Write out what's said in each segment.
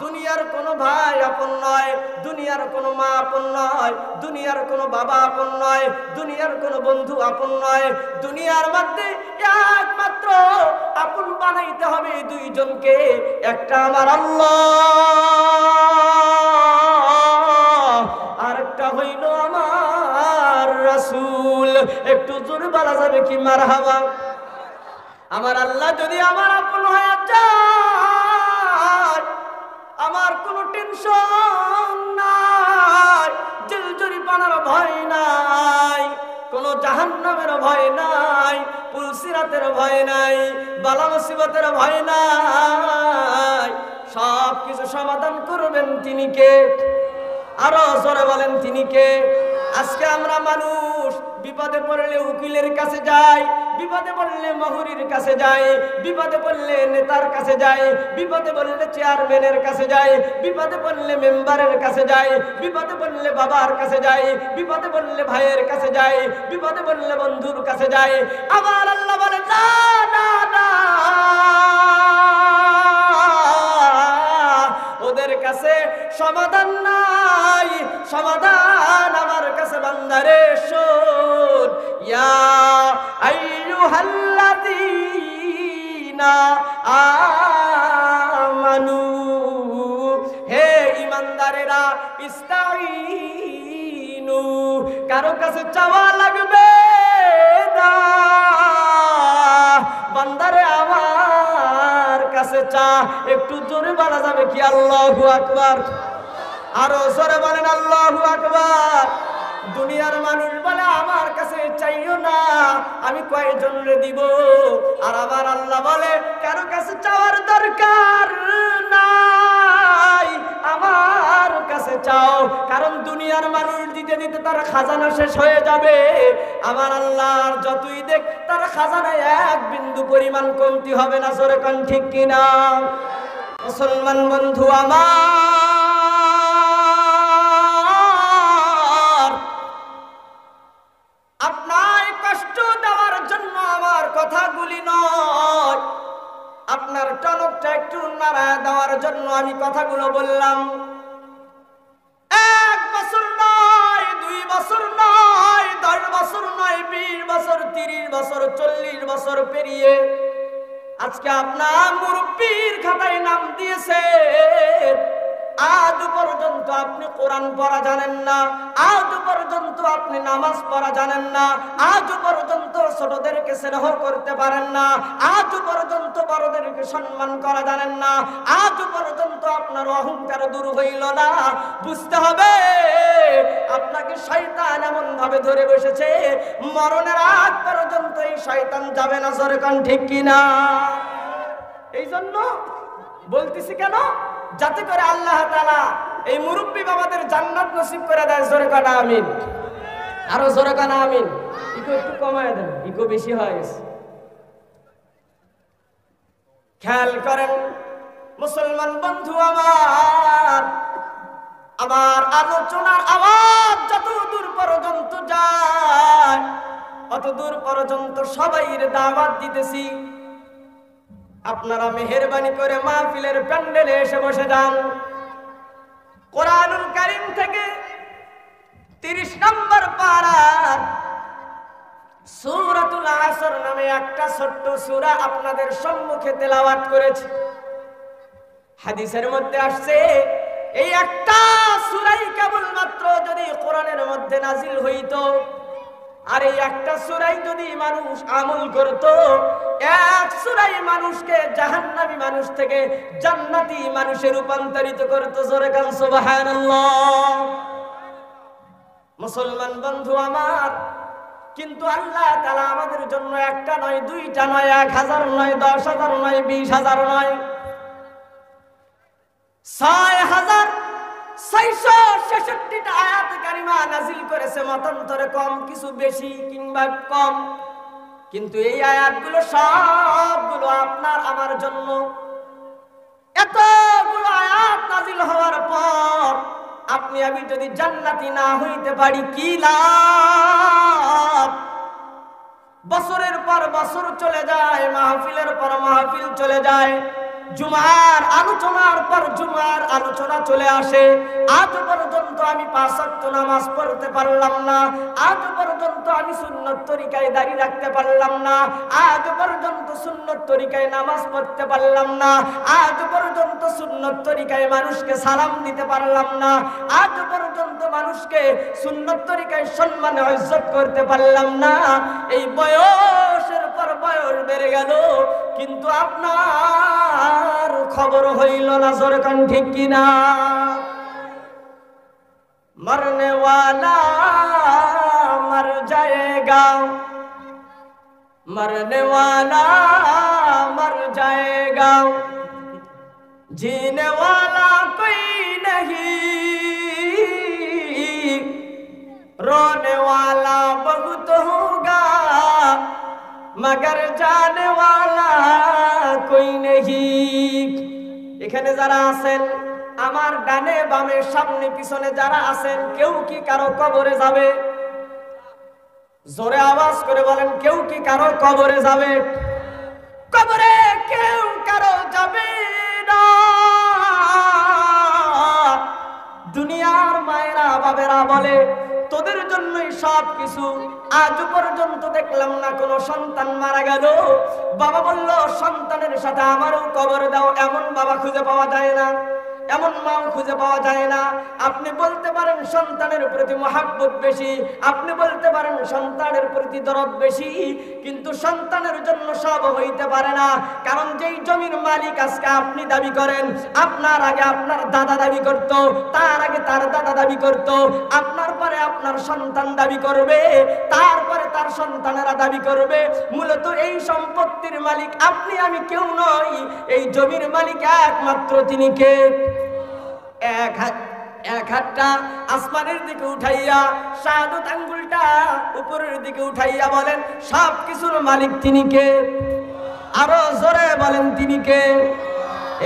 দুনিয়ার কোনো ভাই আপন নয়, দুনিয়ার কোনো মা আপন নয়, দুনিয়ার কোনো বাবা আপন নয়, দুনিয়ার কোনো বন্ধু আপন নয়। দুনিয়ার মধ্যে একমাত্র আপন বানাইতে হবে দুইজনকে, একটা আমার আল্লাহ, আরেকটা হইল আমার রাসূল। একটু জোরে বলা যাবে কি মারহাবা? আমার আল্লাহ যদি আমার আপন হয়ে যায়, আমার কোনো টেনশন নাই, জেল জরিমানার ভয় নাই, কোনো জাহান্নামের ভয় নাই, পুলসিরাতের ভয় নাই, বালা মুসিবতের ভয় নাই। সব কিছু সমাধান করবেন তিনি কে? আরো জোরে বলেন তিনি কে? আজকে আমরা মানুষ বিপদে পড়লে উকিলের কাছে যাই, বিপদে পড়লে মহুরির কাছে যাই, বিপদে পড়লে নেতার কাছে যাই, বিপদে পড়লে চেয়ারম্যানের কাছে যাই, বিপদে পড়লে মেম্বারের কাছে যাই, বিপদে পড়লে বাবার কাছে যাই, বিপদে পড়লে ভাইয়ের কাছে যাই, বিপদে পড়লে বন্ধুর কাছে যাই। আমার আল্লাহ বলে না না না, ওদের কাছে সমাধান নাই, সমাধান আমার কাছে। বান্দারে শোন, ইয়া আইয়ুহাল্লাযীনা আমানু, হে ঈমানদারেরা, ইস্তাঈনু, কারো কাছে চাওয়া লাগবে না, বান্দারে আমার কাছে চা। একটু জোরে বলা যাবে কি আল্লাহু আকবার? আরো জোরে বলেন আল্লাহু আকবার। দুনিয়ার মানুষ বলে আমার কাছে চাইও না, আমি কয়জনরে দিব। আর আমার আল্লাহ বলে কারো কাছে চাওয়ার দরকার নাই, আমার কাছে চাও। কারণ দুনিয়ার মানুষ দিতে দিতে তার খাজানা শেষ হয়ে যাবে। আমার আল্লাহর যতই দেখ তার খাজানায় এক বিন্দু পরিমাণ কমতি হবে না। জোরে কোন ঠিক কিনা? মুসলমান বন্ধু আমার, আপনার কষ্ট দেওয়ার জন্য আমার কথাগুলি নয়, আপনার টনকটা একটু নাড়া দেওয়ার জন্য আমি কথাগুলো বললাম। 1 বছর নয়, 2 বছর নয়, 10 বছর নয়, 20 বছর, 30 বছর, 40 বছর পেরিয়ে আজকে আপনার মুরব্বির খাতায় নাম দিয়েছে। আজ পর্যন্ত আপনি কোরআন পড়া জানেন না, আজ পর্যন্ত আপনি নামাজ পড়া জানেন না, আজ পর্যন্ত ছোটদেরকে স্নেহ করতে পারেন না, আজ পর্যন্ত বড়দেরকে সম্মান করা জানেন না, আজ পর্যন্ত আপনার অহংকার দূর হইল না। বুঝতে হবে আপনাকে শয়তান এমন ভাবে ধরে বসেছে, মরণের আগ পর্যন্ত এই শয়তান যাবে না। জোরে কোন ঠিক কিনা? এই জন্য বলতেছি কেন? যাতে করে আল্লাহ তাআলা এই মুরব্বী বাবাদের জান্নাত নসিব করে দেয়। জোরে কোন আমিন। আরো জোরে কোন আমিন। ইকো একটু কমায় দেন, ইকো বেশি হয়ে গেছে। খেয়াল করেন মুসলমান বন্ধু আমার, আমার আলোচনার আওয়াজ যত দূর পর্যন্ত যায় অত দূর পর্যন্ত সবাইয়ের দাওয়াত দিতেছি। আপনারা মেহেরবানি করে মাহফিলের প্যান্ডেলে এসে বসে যান। কোরআনুল কারীম থেকে 30 নম্বর পারার সূরাতুল আসর নামে একটা ছোট্ট সূরা আপনাদের সম্মুখে তেলাওয়াত করেছি। হাদিসের মধ্যে আসছে এই একটা সূরাই কেবলমাত্র যদি কোরআনের মধ্যে নাজিল হইতো, আর এই একটা সূরাই যদি মানুষ আমল করত, এক সূরাই মানুষকে জাহান্নামী মানুষ থেকে জান্নাতি মানুষে রূপান্তরিত করত। জোরে কান সুবহানাল্লাহ। মুসলমান বন্ধু আমার, কিন্তু আল্লাহ তাআলা আমাদের জন্য একটা নয়, দুইটা নয়, 1000 নয়, 10,000 নয়, 20,000 নয়, 6,666টা আয়াত কারিমা নাজিল করেছে। মতান্তরে কম কিছু বেশি কিংবা কম, কিন্তু এই আয়াতগুলো সবগুলো আপনার আমার জন্য। এতগুলো আয়াত নাজিল হওয়ার পর আপনি আমি যদি জান্নাতি না হইতে পারি কি লাভ? বছরের পর বছর চলে যায়, মাহফিলের পর মাহফিল চলে যায়, জুমার আলোচনার পর জুমার আলোচনা চলে আসে, আজ পর্যন্ত আমি 5 ওয়াক্ত নামাজ পড়তে পারলাম না, আজ পর্যন্ত আমি সুন্নত তরিকায় দাঁড়িয়ে রাখতে পারলাম না, আজ পর্যন্ত সুন্নত তরিকায় নামাজ পড়তে পারলাম না, আজ পর্যন্ত সুন্নত তরিকায় মানুষকে সালাম দিতে পারলাম না, আজ পর্যন্ত মানুষকে সুন্নত তরিকায় সম্মানে ইজ্জত করতে পারলাম না। এই বয়সের পর বয়স বেড়ে গেল, কিন্তু আপনার খবর হইল না। জোরে কান ঠিক কিনা? মরনে ওয়ালা মর जाएगा, मरने वाला मर जाएगा, जीने वाला कोई नहीं, रोने वाला बहुत होगा, मगर जाने वाला कोई नहीं। এখানে যারা আছেন, আমার ডানে বামে সামনে পিছনে যারা আছেন, কেউ কি কারো কবরে যাবে? জোরে আওয়াজ করে বলেন, কেউ কি কারো কবরে যাবে? কবরে কেউ কারো যাবে না। দুনিয়ার মায়েরা বাবেরা বলে তোদের জন্যই সব কিছু। আজ পর্যন্ত দেখলাম না কোন সন্তান মারা গেল বাবা বলল সন্তানের সাথে আমারও কবর দাও, এমন বাবা খুঁজে পাওয়া যায় না, এমন মাও খুঁজে পাওয়া যায় না। আপনি বলতে পারেন সন্তানের প্রতি মহাব্বত বেশি, আপনি বলতে পারেন সন্তানের প্রতি দরদ বেশি, কিন্তু সন্তানের জন্য সব হইতে পারে না। কারণ যেই জমির মালিক আজকে আপনি দাবি করেন, আপনার আগে আপনার দাদা দাবি করত, তার আগে তার দাদা দাবি করত, আপনার পরে আপনার সন্তান দাবি করবে, তারপরে তার সন্তানেরা দাবি করবে। মূলত এই সম্পত্তির মালিক আপনি আমি কেউ নই, এই জমির মালিক একমাত্র তিনি কে? এক হাতটা আসমানের দিকে উঠাইয়া, শাহাদাত আঙ্গুলটা উপরের দিকে উঠাইয়া বলেন সব কিছুর মালিক তিনি কে? আরো জোরে বলেন তিনি কে?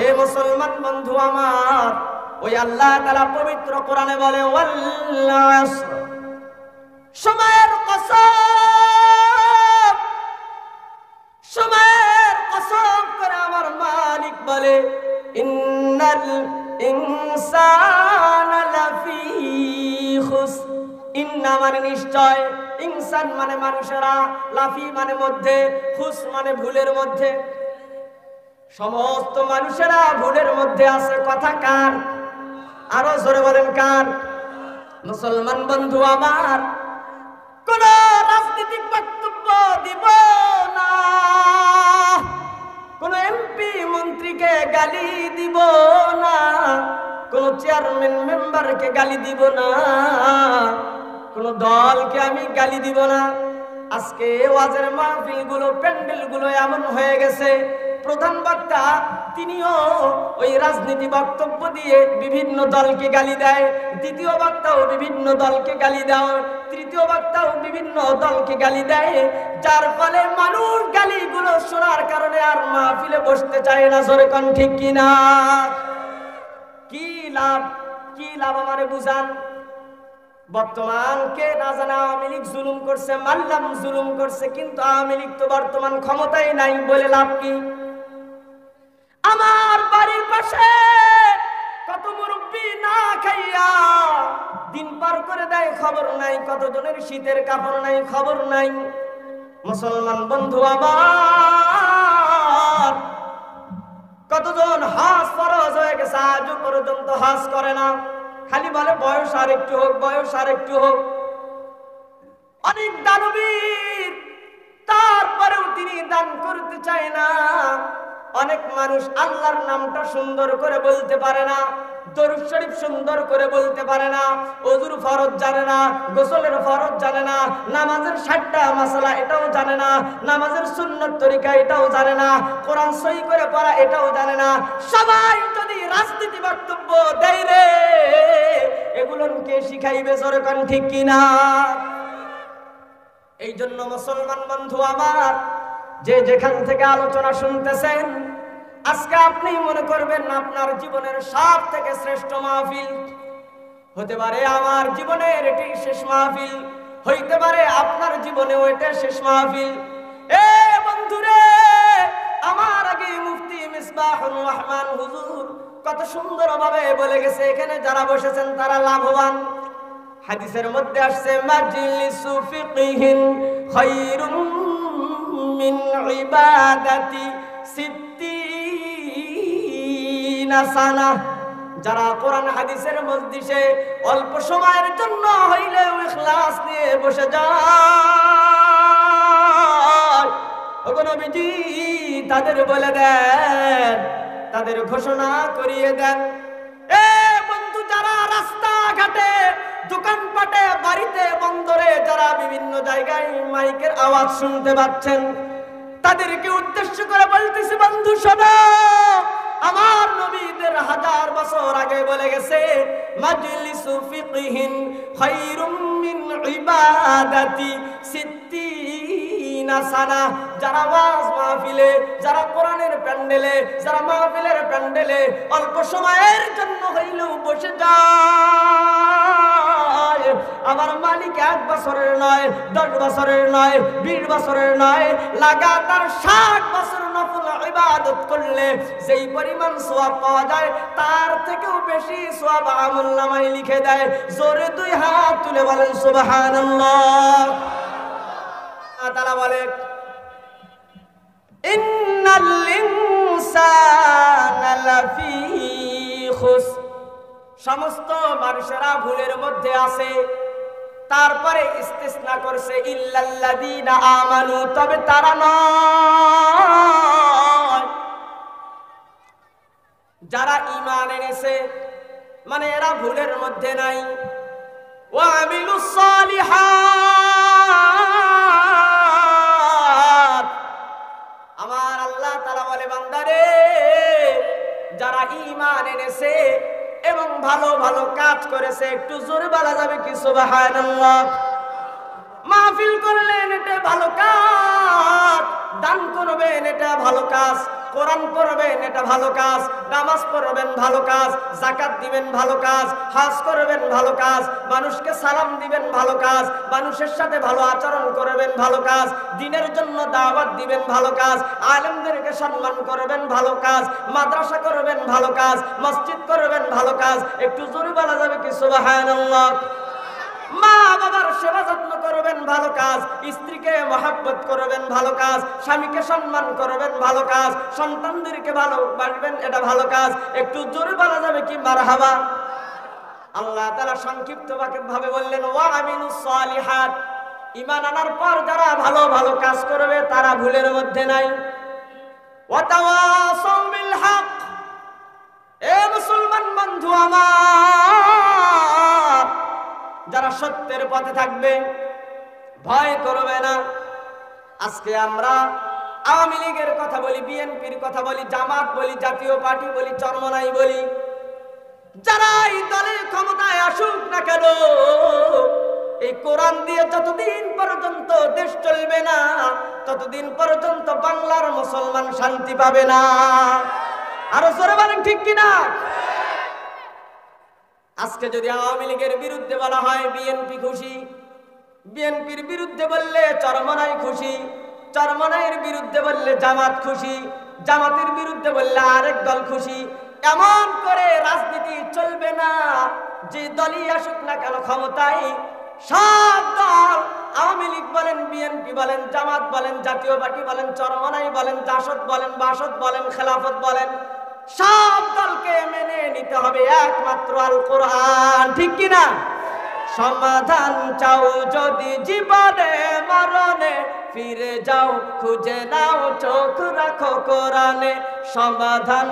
এ মুসলমান বন্ধু আমার, ওই আল্লাহ তাআলা পবিত্র কোরআনে বলে সময়ের কসম, সময়ের কসম করে আমার মালিক বলে ইন্নাল ইনসানা লাফি খুসর। ইন্না মানে নিশ্চয়, ইনসান মানে মানুষেরা, লাফি মানে মধ্যে, খুস মানে ভুলের মধ্যে। সমস্ত মানুষেরা ভুলের মধ্যে আছে। কথা কার? আরো জোরে বলেন কার? মুসলমান বন্ধু আমার, কোন রাজনৈতিক বক্তব্য দিব না, কোন এমপি মন্ত্রীকে গালি দিব না, কোন চেয়ারম্যান মেম্বারকে গালি দিব না, কোন দলকে আমি গালি দিব না। আজকে ওয়াজের মাহফিলগুলো, প্যান্ডেলগুলো এমন হয়ে গেছে, প্রধান বক্তা তিনিও ওই রাজনীতি বক্তব্য দিয়ে বিভিন্ন দলকে গালি দেয়, দ্বিতীয় বক্তাও বিভিন্ন দলকে গালি দেয়, তৃতীয় বক্তাও বিভিন্ন দলকে গালি দেয়, যার ফলে মানুষ গালিগুলো শোনার কারণে আর মাহফিলে বসতে চায় না। জোরে কোন ঠিক কিনা? কি লাভ? কি লাভ আমারে বুঝান। বর্তমান কে না জানা আওয়ামী লীগ জুলুম করছে, মাল্লাম জুলুম করছে, কিন্তু আওয়ামী লীগ তো বর্তমান ক্ষমতায় নাই, বলে লাভ কি? আমার বাড়ির পাশে কত মুরব্বি না খাইয়া দিন পার করে দেয়, খবর নাই। কতজনের শীতের কাপড় নাই, খবর নাই। মুসলমান বন্ধু আমার, কতজন হজ ফরজ হয়ে গেছে আজও পর্যন্ত হজ করে না, খালি বলে বয়স আর একটু হোক, বয়স আর একটু হোক। অনেক দানবীর, তারপরেও তিনি দান করতে চায় না। অনেক মানুষ আল্লাহর নামটা সুন্দর করে বলতে পারে না, দরুদ শরীফ সুন্দর করে বলতে পারে না, ওযুর ফরজ জানে না, গোসলের ফরজ জানে না, নামাজের 60টা মাসালা এটাও জানে না, নামাজের সুন্নত তরিকা এটাও জানে না, কোরআন সহি করে পড়া এটাও জানে না। সবাই যদি রাজনীতি বক্তব্য দেয় রে, এগুলো কে শিখাইবে? জোরে কোন ঠিক কিনা? এই জন্য মুসলমান বন্ধু আমার, যে যেখান থেকে আলোচনা শুনতেছেন, আজকে আপনি মনে করবেন আপনার জীবনের সব থেকে শ্রেষ্ঠ মাহফিল। হতে পারে আমার জীবনের এটি শেষ মাহফিল, হইতে পারে আপনার জীবনেও এটা শেষ মাহফিল। এ বন্ধুরে, আমার আগে মুফতি মিসবাহ মিসবাহুর রহমান হুজুর কত সুন্দরভাবে বলে গেছে, এখানে যারা বসেছেন তারা লাভবান। হাদিসের মধ্যে আসছে মাজলিসু ফিকহিন খায়রুম মিন ইবাদাতি সিত্তিনা সানা। যারা কোরআন হাদিসের মজলিসে অল্প সময়ের জন্য হইলেও ইখলাস নিয়ে বসে যায়, ওগো নবীজি তাদের বলে দেন, তাদের ঘোষণা করিয়ে দেন, এ বন্ধু যারা রাস্তাঘাটে, দোকানপাটে, বাড়িতে, বন্দরে, যারা বিভিন্ন জায়গায় মাইকের আওয়াজ শুনতে পাচ্ছেন, তাদেরকে উদ্দেশ্য করে বলতেছি, বন্ধু শোনো, আমার নবীদের 1000 বছর আগে বলে গেছে মাজলিসু ফিকহিন খায়রুম মিন ইবাদাতি সিত্তিনা সানা। যারা ওয়াজ মাহফিলে, যারা কোরআনের প্যান্ডেলে, যারা মাহফিলের প্যান্ডেলে অল্প সময়ের জন্য হইলেও বসে যায়, আমার মালিক 1 বছরের নয়, 10 বছরের নয়, 20 বছরের নয়, লাগাতার 60 বছর নফল ইবাদত করলে যেই পরিমাণ সওয়াব পাওয়া যায় তার থেকেও বেশি সওয়াব আমলনামায় লিখে দেয়। জোরে 2 হাত তুলে বলেন সুবহানাল্লাহ। তাআলা বলে ইন্নাল ইনসানা লাফি খুসর, সমস্ত মানুষেরা ভুলের মধ্যে আছে। তারপরে ইস্তিসনা করছে ইল্লাল্লাযীনা আমানু, তবে তারা নয় যারা ঈমান এনেছে, মানে এরা ভুলের মধ্যে নাই। ওয়া আমিলুস সালিহাত, আমার আল্লাহ তাআলা বলে বান্দারে যারা ঈমান এনেছে এবং ভালো ভালো কাজ করেছে, একটু জোরে বলা যাবে কি সুবহানাল্লাহ। মাহফিল করলেন এটা ভালো কাজ, দান করবেন এটা ভালো কাজ, কোরআন পড়বেন এটা ভালো কাজ, নামাজ পড়বেন ভালো কাজ, যাকাত দিবেন ভালো কাজ, হজ করবেন ভালো কাজ, মানুষকে সালাম দিবেন ভালো কাজ, মানুষের সাথে ভালো আচরণ করবেন ভালো কাজ, দ্বীনের জন্য দাওয়াত দিবেন ভালো কাজ, আলেমদেরকে সম্মান করবেন ভালো কাজ, মাদ্রাসা করবেন ভালো কাজ, মসজিদ করবেন ভালো কাজ, একটু জোরে বলা যাবে কি সুবহানাল্লাহ। মা বাবার সেবা যত্ন করবেন ভালো কাজ, স্ত্রীকে মহব্বত করবেন ভালো কাজ, স্বামীকে সম্মান করবেন ভালো কাজ, সন্তানদেরকে ভালোবাসবেন এটা ভালো কাজ, একটু জোরে বলা যাবে কি মারহাবা। আল্লাহ তাআলা সংক্ষিপ্ত ভাবে বললেন ওয়া আমিলুস সালিহাত, ঈমান আনার পর যারা ভালো ভালো কাজ করবে তারা ভুলের মধ্যে নাই। ওয়া তাওয়াসাউ বিল হক, এ মুসলমান বন্ধু আমার, যারা সত্যের পথে থাকবে, ভয় করবে না। আজকে আমরা আওয়ামী লীগের কথা বলি, বিএনপির কথা বলি, জামাত বলি, জাতীয় পার্টি বলি, চরমনাই বলি, যারা এই দলে ক্ষমতায় আসুক না কেন, এই কোরআন দিয়ে যতদিন পর্যন্ত দেশ চলবে না ততদিন পর্যন্ত বাংলার মুসলমান শান্তি পাবে না। আরো জোরে বলেন ঠিক কিনা? আজকে যদি আওয়ামী লীগের বিরুদ্ধে বলা হয় বিএনপি খুশি, বিএনপির বিরুদ্ধে বললে চরমনাই খুশি, চরমনাইয়ের বিরুদ্ধে বললে জামাত খুশি, জামাতের বিরুদ্ধে বললে আরেক দল খুশি, এমন করে রাজনীতি চলবে না। যে দলই আসুক না কেন ক্ষমতায়, সব দল, আওয়ামী লীগ বলেন, বিএনপি বলেন, জামাত বলেন, জাতীয় পার্টি বলেন, চরমনাই বলেন, জাসদ বলেন, বাসদ বলেন, খেলাফত বলেন, সব দলকে মেনে নিতে হবে একমাত্র আল কোরআন, ঠিক কিনা? সমাধান চাও যদি জীবনে মরণে, ফিরে যাও খুঁজে নাও চোখ রাখো কোরআনে। সমাধান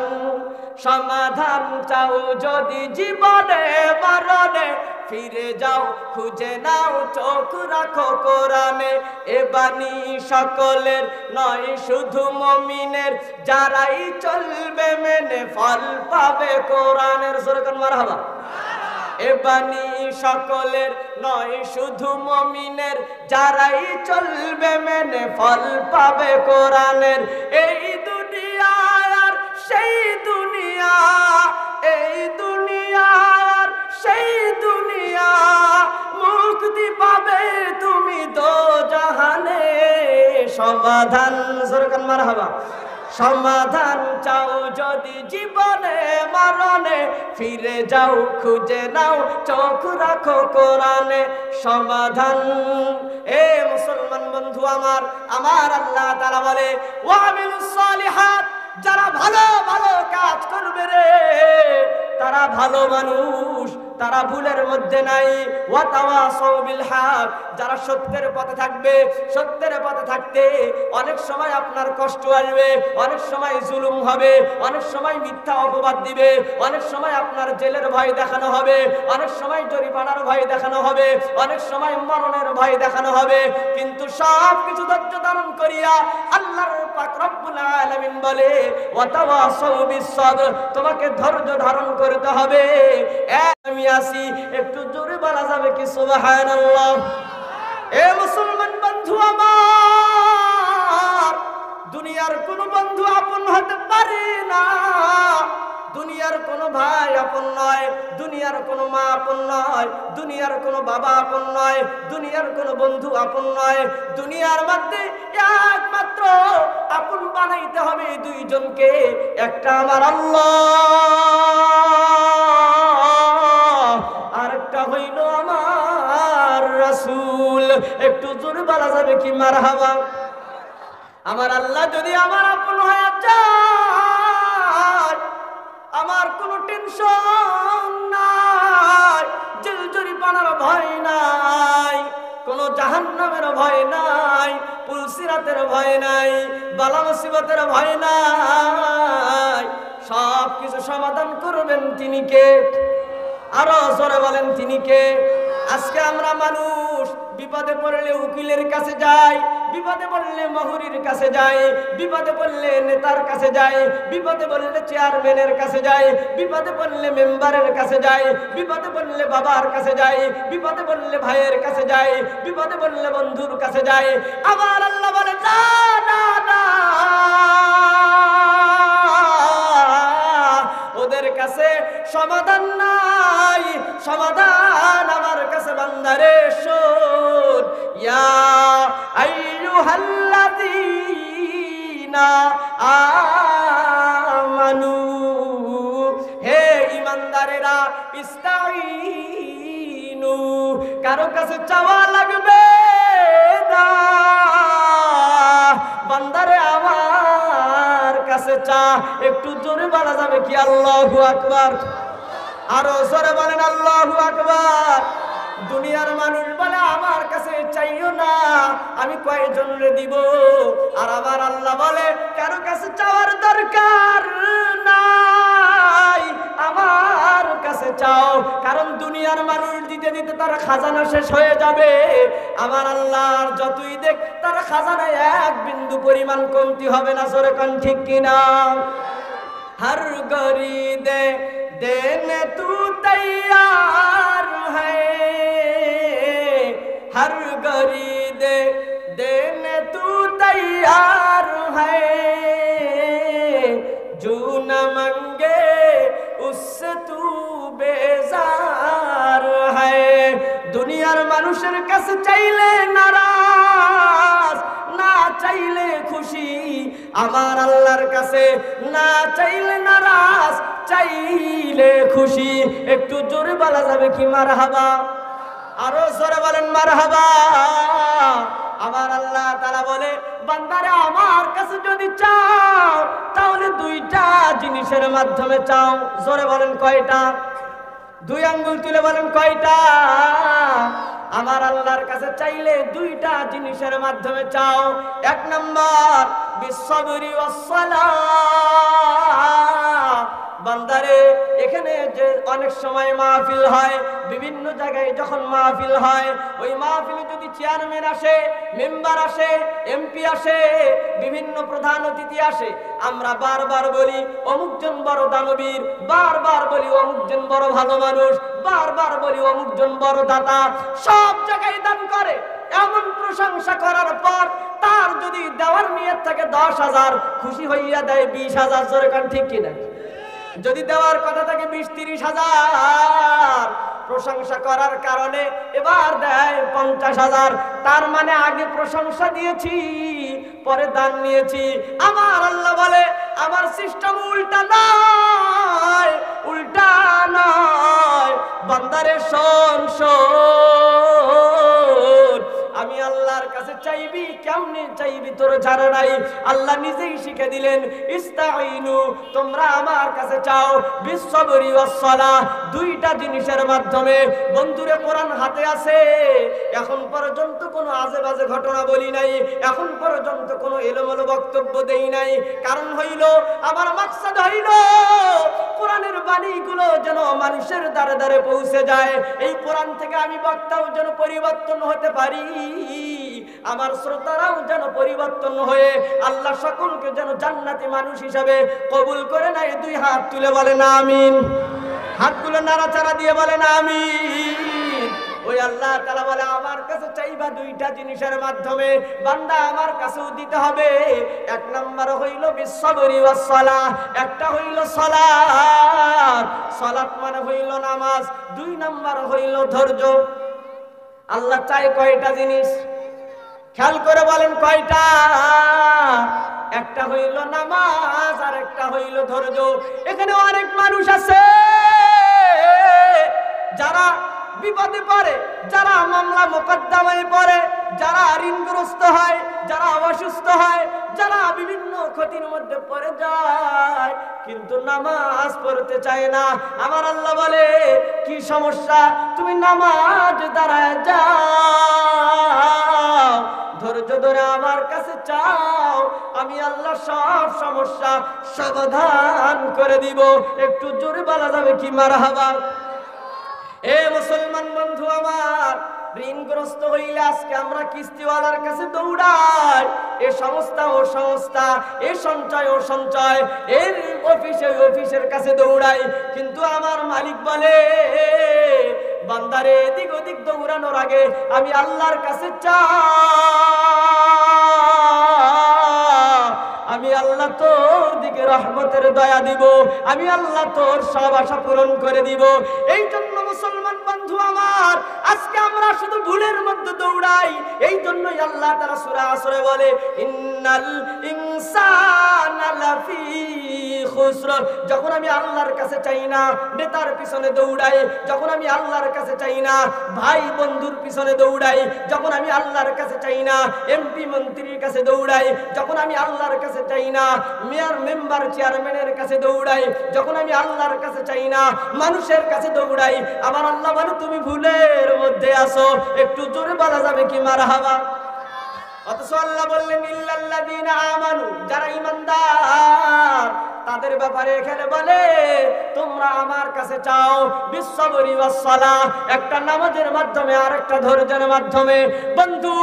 সমাধান চাও যদি জীবনে মরণে, ফিরে যাও খুঁজে নাও চোখ রাখো কোরআনে। এ বাণী সকলের নয় শুধু মুমিনের, যারাই চলবে মেনে ফল পাবে কোরআনের। জোরে কোন মারহাবা। এ বাণী সকলের নয় শুধু মুমিনের, যারাই চলবে মেনে ফল পাবে কোরআনের। এই দুনিয়া আর সেই দুনিয়া, এই দুনিয়া আর সেই দুনিয়া, মুক্তি পাবে তুমি দোজাহানে। সমাধান, জোরে কোন মারহাবা। সমাধান চাও যদি জীবনে মরণে, ফিরে যাও খুঁজে নাও চোখ রাখো কোরআনে। সমাধান এ মুসলমান বন্ধু আমার, আমার আল্লাহ তাআলা বলে ওয়ামিলুস সালিহাত, যারা ভালো ভালো কাজ করবে রে তারা ভালো মানুষ, তারা ভুলের মধ্যে নাই। ওয়া তাওয়াসাউ বিল হক, যারা সত্যের পথে থাকবে, সত্যের পথে থাকতে অনেক সময় আপনার কষ্ট আসবে, অনেক সময় জুলুম হবে, অনেক সময় মিথ্যা অপবাদ দিবে, অনেক সময় আপনার জেলের ভয় দেখানো হবে, অনেক সময় জরিমানার ভয় দেখানো হবে, অনেক সময় মরণের ভয় দেখানো হবে, কিন্তু সব কিছু ধৈর্য ধারণ করিয়া আল্লাহর পাক রব্বুল আলামিন বলে ওয়া তাওয়াসাউ বিস সাবর, তোমাকে ধৈর্য ধারণ করতে হবে। আমি আসি, একটু জোরে বলা যাবে কি সুবহানাল্লাহ? এ মুসলমান বন্ধু আমার, দুনিয়ার কোন বন্ধু আপন হতে পারে না, দুনিয়ার কোন ভাই আপন নয়, দুনিয়ার কোন মা আপন নয়, দুনিয়ার কোন বাবা আপন নয়, দুনিয়ার কোন বন্ধু আপন নয়। দুনিয়ার মধ্যে একমাত্র আপন বানাইতে হবে দুইজনকে, একটা আমার আল্লাহ, আরেকটা হইল আমার রাসূল। একটু জোরে বলা যাবে কি মারহাবা? আমার আল্লাহ যদি আমার আপন হয়ে যায়, আমার কোনো টেনশন নাই, জেল জরিমানার ভয় নাই, কোনো জাহান্নামের ভয় নাই, পুলসিরাতের ভয় নাই, বালা মুসিবতের ভয় নাই। সব কিছু সমাধান করবেন তিনি কে? আরো জোরে বলেন তিনি কে? আজকে আমরা মানুষ বিপদে পড়লে উকিলের কাছে যাই, বিপদে পড়লে মহুরির কাছে যাই, বিপদে পড়লে নেতার কাছে যাই, বিপদে পড়লে চেয়ারম্যানের কাছে যাই, বিপদে পড়লে মেম্বারের কাছে যাই, বিপদে পড়লে বাবার কাছে যাই, বিপদে পড়লে ভাইয়ের কাছে যাই, বিপদে পড়লে বন্ধুর কাছে যাই। আমার আল্লাহ বলে না না না, ওদের কাছে সমাধান নাই, সমাধান আমার কাছে বান্দারে। শোন, ইয়া আইয়ুহাল্লাযীনা আমানু, হে ঈমানদারেরা, ইস্তাঈনু, কারো কাছে চাওয়া লাগবে না, বান্দারে আমার কাছে চা। একটু জোরে বলা যাবে কি আল্লাহু আকবার? আরো জোরে বলেন আল্লাহু আকবার। দুনিয়ার মানুষ বলে আমার কাছে চাইও না, আমি কয়জন রে দিব, আর আমার আল্লাহ বলে কারো কাছে চাওয়ার দরকার নাই, আমার কাছে চাও। কারণ দুনিয়ার মানুষ দিতে দিতে তার খাজানা শেষ হয়ে যাবে, আমার আল্লাহর যতই দেখ তার খাজানায় এক বিন্দু পরিমাণ কমতি হবে না। জোরে কোন ঠিক কিনা? हर गरी दे देने तू तैयार है, हर गरी दे देने तू तैयार है, जो न मांगे उससे तू बेजार है। दुनियार মানুষের কাছে চাইলে নারাজ, না চাইলে খুশি, আমার আল্লাহর কাছে না চাইলে নারাজ, চাইলে খুশি। একটু জোরে বলা যাবে কি মারহাবা? আরো জোরে বলেন মারহাবা। আমার আল্লাহ তাআলা বলে বান্দারে আমার কাছে যদি চাও তাহলে দুইটা জিনিসের মাধ্যমে চাও। জোরে বলেন কয়টা? দুই আঙ্গুল তুলে বলেন কয়টা? আমার আল্লাহর কাছে চাইলে দুইটা জিনিসের মাধ্যমে চাও। এক নাম্বার বিসসবরি ওয়াসসালাহ। বান্দারে এখানে যে অনেক সময় মাহফিল হয়, বিভিন্ন জায়গায় যখন মাহফিল হয়, ওই মাহফিলে যদি চেয়ারম্যান আসে, মেম্বার আসে, এমপি আসে, বিভিন্ন প্রধান অতিথি আসে, আমরা বারবার বলি অমুকজন বড় দানবীর, বারবার বলি অমুকজন বড় ভালো মানুষ, বারবার বলি অমুকজন বড় দাতা, সব জায়গায় দান করে। এমন প্রশংসা করার পর তার যদি দেওয়ার নিয়ত থাকে 10,000, খুশি হইয়া দেয় 20,000। জোরে কান ঠিক কিনা? যদি দেওয়ার কথা থাকে 20-30,000, প্রশংসা করার কারণে এবার দেয় 50,000। তার মানে আগে প্রশংসা দিয়েছি, পরে দান নিয়েছি। আমার আল্লাহ বলে আমার সিস্টেম উল্টা নয়, উল্টা নয়। বান্দারে শোন শোন, আমি আল্লাহর কাছে চাইবি, কেমনে চাইবি তোর জানা নাই। আল্লাহ নিজেই শিখে দিলেন, ইস্তাইনু, তোমরা আমার কাছে চাও, বিসসবরি ওয়াসসালাহ, দুইটা জিনিসের মাধ্যমে। বন্ধুরে কোরআন হাতে আছে, এখন পর্যন্ত কোনো আজে বাজে ঘটনা বলি নাই, এখন পর্যন্ত কোনো এলোমেলো বক্তব্য দেই নাই। কারণ হইল আমার মাকসাদ হইল কোরআনের বাণীগুলো যেন মানুষের দ্বারে দ্বারে পৌঁছে যায়। এই কোরআন থেকে আমি বক্তাও যেন পরিবর্তন হতে পারি, আমার শ্রোতারাও যেন পরিবর্তন হয়ে আল্লাহ সকলকে যেন জান্নাতি মানুষ হিসাবে কবুল করে নেয়। দুই হাত তুলে বলেন আমিন, হাতগুলো নাড়াচাড়া দিয়ে বলেন আমিন। ওই আল্লাহ তাআলা বলে আমার কাছে চাইবা দুইটা জিনিসের মাধ্যমে, বান্দা আমার কাছেও দিতে হবে। এক নাম্বার হইল বিসসবরি ওয়াসসালাহ, একটা হইল সালাত, সালাত মানে হইল নামাজ। দুই নাম্বার হইল ধৈর্য। আল্লাহ চাই কয়টা জিনিস? খেয়াল করে বলেন কয়টা? একটা হইল নামাজ আর একটা হইল ধৈর্য। এখানে অনেক মানুষ আছে যারা বিপদে পড়ে, যারা মামলা মোকদ্দমায় পড়ে, যারা ঋণগ্রস্ত হয়, যারা অসুস্থ হয়, যারা বিভিন্ন ক্ষতির মধ্যে পড়ে যায়, কিন্তু নামাজ পড়তে চায় না। আমার আল্লাহ বলে কি সমস্যা? তুমি নামাজ দাঁড়ায় যাও, ধৈর্য ধরে আমার কাছে চাও, আমি আল্লাহ সব সমস্যা সমাধান করে দিব। একটু জোরে বলা যাবে কি মারহাবা? এ মুসলমান বন্ধু আমার, ঋণগ্রস্ত হইলে আজকে আমরা কিস্তিওয়ালার কাছে দৌড়াই, এ সংস্থা ও সংস্থা, এ সঞ্চয় ও সঞ্চয়, এর অফিসে অফিসের কাছে দৌড়াই। কিন্তু আমার মালিক বলে বান্দারে এদিক ওদিক দৌড়ানোর আগে আমি আল্লাহর কাছে চাই, আমি আল্লাহ তোর দিকে রহমতের দয়া দিব, আমি আল্লাহ তোর সব আশা পূরণ করে দিব। এই জন্য মুসলমান বন্ধু আমার, আজকে আমরা শুধু ভুলের মধ্যে দৌড়াই। এই জন্যই আল্লাহ তাআলা সূরা আসরে বলে ইন্নাল ইনসানা লাফি খুসর। যখন আমি আল্লাহর কাছে চাই না নেতার পিছনে দৌড়াই, যখন আমি আল্লাহর কাছে চাই না ভাই বন্ধুর পিছনে দৌড়াই, যখন আমি আল্লাহর কাছে চাই না এমপি মন্ত্রীর কাছে দৌড়াই, যখন আমি আল্লাহর কাছে চাই না মেয়র মেম্বার চেয়ারম্যানের কাছে দৌড়াই, যখন আমি আল্লাহর কাছে চাই না মানুষের কাছে দৌড়াই, আমার আল্লাহ বলে তুমি ভুলের মধ্যে আসো। একটু জোরে বলা যাবে কি মারহাবা? অথচ আল্লাহ বললেন ইল্লাল্লাযীনা আমানু, যারা ঈমানদার তাদের ব্যাপারে এখানে বলে তোমরা আমার কাছে চাও বিসসবরি ওয়াসসালাহ, একটা নামাজের মাধ্যমে আর একটা ধৈর্যের মাধ্যমে। বন্ধু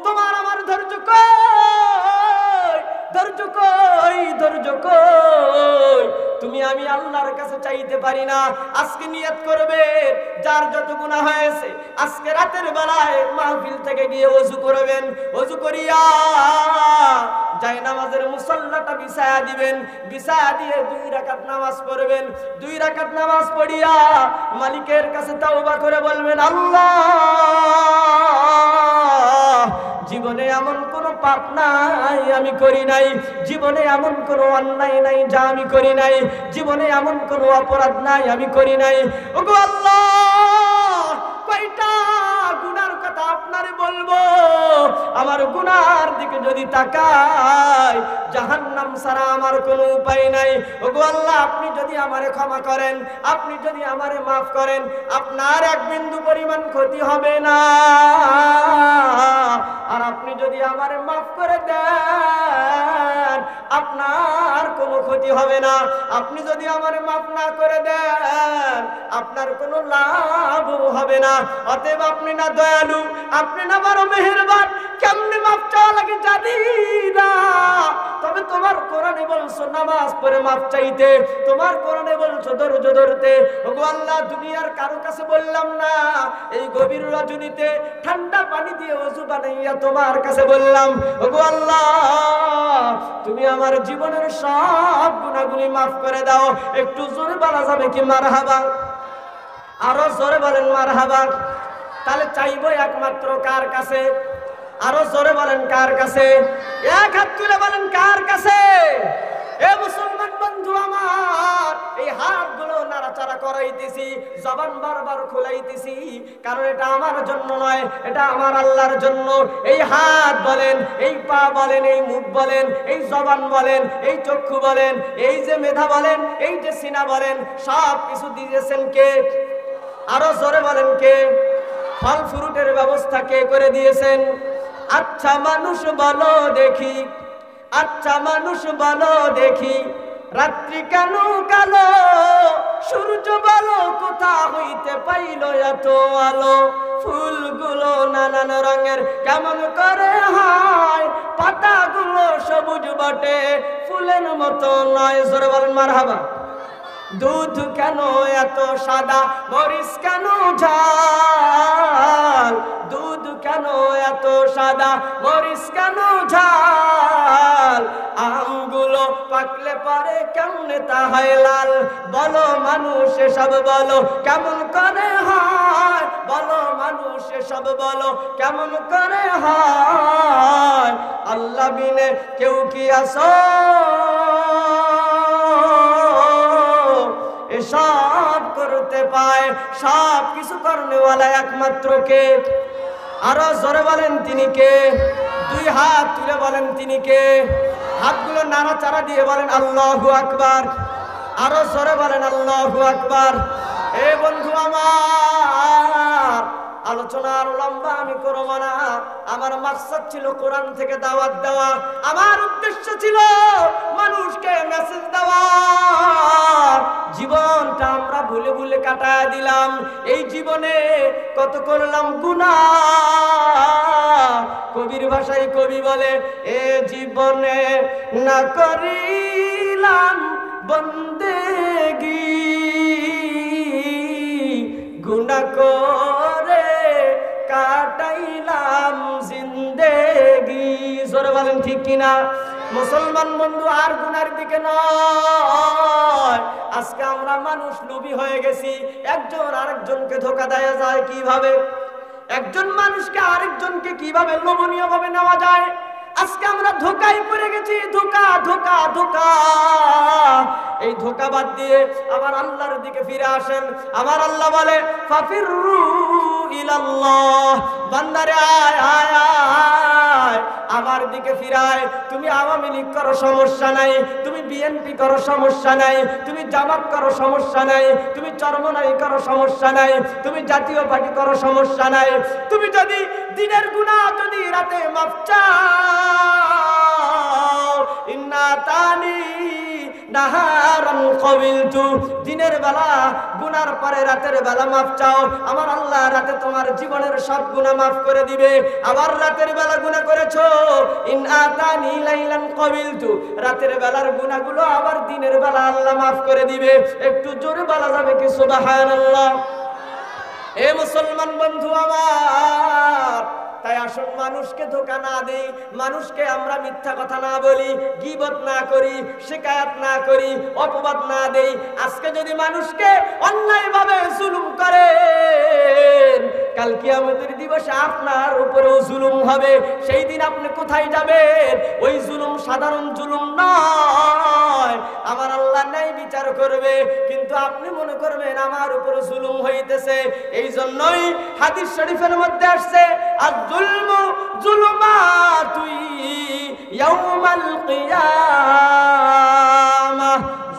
তোমার আমার ধৈর্য কই? ধৈর্য কই? ধৈর্য কই? তুমি আমি আল্লাহর কাছে চাইতে পারি না। আজকে নিয়ত করবে যার যত গুনাহ হয়েছে আজকে রাতের বেলায় মাহফিল থেকে গিয়ে ওযু করবেন, ওযু করিয়া যায় নামাজের মুসাল্লাটা বিছায়া দিবেন, বিছায়া দিয়ে 2 রাকাত নামাজ পড়বেন। 2 রাকাত নামাজ পড়িয়া মালিকের কাছে তাওবা করে বলবেন আল্লাহ জীবনে এমন কোন পাপ নাই আমি করি নাই, জীবনে এমন কোন অন্যায় নাই যা আমি করি নাই, জীবনে এমন কোন অপরাধ নাই আমি করি নাই। ওগো আল্লাহ কয়টা গুনার কথা আপনারে বলবো, আমার গুনার দিকে যদি তাকাই জাহান্নাম ছাড়া আমার কোনো উপায় নাই। ওগো আল্লাহ আপনি যদি আমারে ক্ষমা করেন, আপনি যদি আমারে মাফ করেন, আপনার এক বিন্দু পরিমাণ ক্ষতি হবে না। আর আপনি যদি আমারে মাফ করে দেন আপনার কোনো ক্ষতি হবে না। আপনি যদি আমারে মাফ না করে দেন আপনার কোনো লাভ হবে না। অতএব আপনি না দয়ালু, আপনি না বড় মেহেরবান, কেমনে মাফ চাওয়া লাগে জানি না। তবে তোমার কোরআনে বলছো নামাজ পড়ে মাফ চাইতে, তোমার কোরআনে বলছো ধৈর্য ধরতে। ওগো আল্লাহ দুনিয়ার কারো কাছে বললাম না, এই গভীর রজনীতে ঠান্ডা পানি দিয়ে ওযু বানাইয়া তোমার কাছে বললাম ওগো আল্লাহ তুমি আমার জীবনের সব গুনাহগুলি মাফ করে দাও। একটু জোরে বলা যাবে কি মারহাবা? আরো জোরে বলেন মারহাবা। তাহলে চাইবো একমাত্র কার কাছে? আরো জোরে বলেন কার কাছে? এক হাত তুলে বলেন কার কাছে? এ মুসলমান বন্ধু আমার, এই হাতগুলো নাড়াচাড়া করাইতেছি, জবান বারবার খোলাইতেছি, কারণ এটা আমার জন্য নয়, এটা আমার আল্লাহর জন্য। এই হাত বলেন, এই পা বলেন, এই মুখ বলেন, এই জবান বলেন, এই চক্ষু বলেন, এই যে মেধা বলেন, এই যে সিনা বলেন, সব কিছু দিয়েছেন কে? আরো জোরে বলেন কে? ফল ফ্রুটের ব্যবস্থা কে করে দিয়েছেন? আচ্ছা মানুষ বলো দেখি, আচ্ছা মানুষ বলো দেখি, রাত্রি কেন কালো, সূর্য বলো কোথা হইতে পাইল এত আলো, ফুলগুলো নানান রঙের কেমন করে হয়, পাতাগুলো সবুজ বটে ফুলের মতো নয়। জোরে বলেন মারহাবা। দুধ কেন এত সাদা, মরিচ কেন ঝাল, দুধ কেন এত সাদা, মরিচ কেন ঝাল, আমগুলো পাকলে পরে কেমনে তা হয় লাল, বলো মানুষ সব বলো কেমন করে হয়, বলো মানুষ সব বলো কেমন করে হয়, আল্লাহ বিনে কেউ কি আসো সব করতে পায়, সব কিছু করনেওয়ালা একমাত্র কে? আরো জোরে বলেন তিনি কে? দুই হাত তুলে বলেন তিনি কে? হাতগুলো নাড়াচাড়া দিয়ে বলেন আল্লাহু আকবার। আরো জোরে বলেন আল্লাহু আকবার। এ বন্ধু আমার, আলোচনা আর লম্বা আমি করব না। আমার মাকসাদ ছিল কোরআন থেকে দাওয়াত দেওয়া, আমার উদ্দেশ্য ছিল মানুষকে মেসেজ দেওয়া। জীবনটা আমরা ভুলে ভুলে কাটায় দিলাম, এই জীবনে কত করলাম গুনাহ। কবির ভাষায় কবি বলে, এ জীবনে না করিলাম বন্দেগি, গুনাহ করে কাটাইলাম জিন্দেগি। জোরে বলেন ঠিক কিনা? মুসলমান বন্ধু, আর গুনার দিকে নয়। আজকে আমরা মানুষ লোভী হয়ে গেছি, একজন আরেকজনকে ধোঁকা দেয়া যায় কিভাবে, একজন মানুষকে আরেকজনকে কিভাবে লোভনীয় ভাবে নেওয়া যায়, আজকে আমরা ধোঁকায় পড়ে গেছি। ধোঁকা ধোঁকা ধোঁকা। এই ধোঁকা বাদ দিয়ে আমার আল্লাহর দিকে ফিরে আসেন। আমার আল্লাহ বলে, ফাফিরু ইলাল্লাহ, বান্দারে আয় আয় আয় আমার দিকে ফিরায়। তুমি আওয়ামী লীগ করো সমস্যা নাই, তুমি বিএনপি করো সমস্যা নাই, তুমি জামাত করো সমস্যা নাই, তুমি চরমনাই করো সমস্যা নাই, তুমি জাতীয় পার্টি করো সমস্যা নাই। তুমি যদি দিনের গুনাহ যদি রাতে মাফ চাও, ইন্না তানি নাহারান কবিলতু, দিনের বেলা গুনার পরে রাতের বেলা মাফ চাও, আমার আল্লাহ রাতে তোমার জীবনের সব গুনাহ মাফ করে দিবে। আবার রাতের বেলা গুনাহ করেছো, ইন আতানি লাইলান কবিলতু, রাতের বেলার গুনাহগুলো আবার দিনের বেলা আল্লাহ মাফ করে দিবে। একটু জোরে বলা যাবে কি সুবহানাল্লাহ? এ মুসলমান বন্ধু আমার, তাই আসুন মানুষকে ধোঁকা না দেই, মানুষকে আমরা মিথ্যা কথা না বলি, গীবত না করি, শিকায়াত না করি, অপবাদ না দেই। আজকে যদি মানুষকে অন্যায়ভাবে জুলুম করেন, কাল কিয়ামতের দিবসে আপনার উপরেও জুলুম হবে। সেই দিন আপনি কোথায় যাবেন? ওই জুলুম সাধারণ জুলুম নয়, আমার আল্লাহ ন্যায় বিচার করবে, কিন্তু আপনি মনে করবেন আমার উপরে জুলুম হইতেছে। এই জন্যই হাদিস শরীফের মধ্যে আসছে, আয-যুলমু যুলুমাতুই ইয়াউমাল কিয়ামাহ,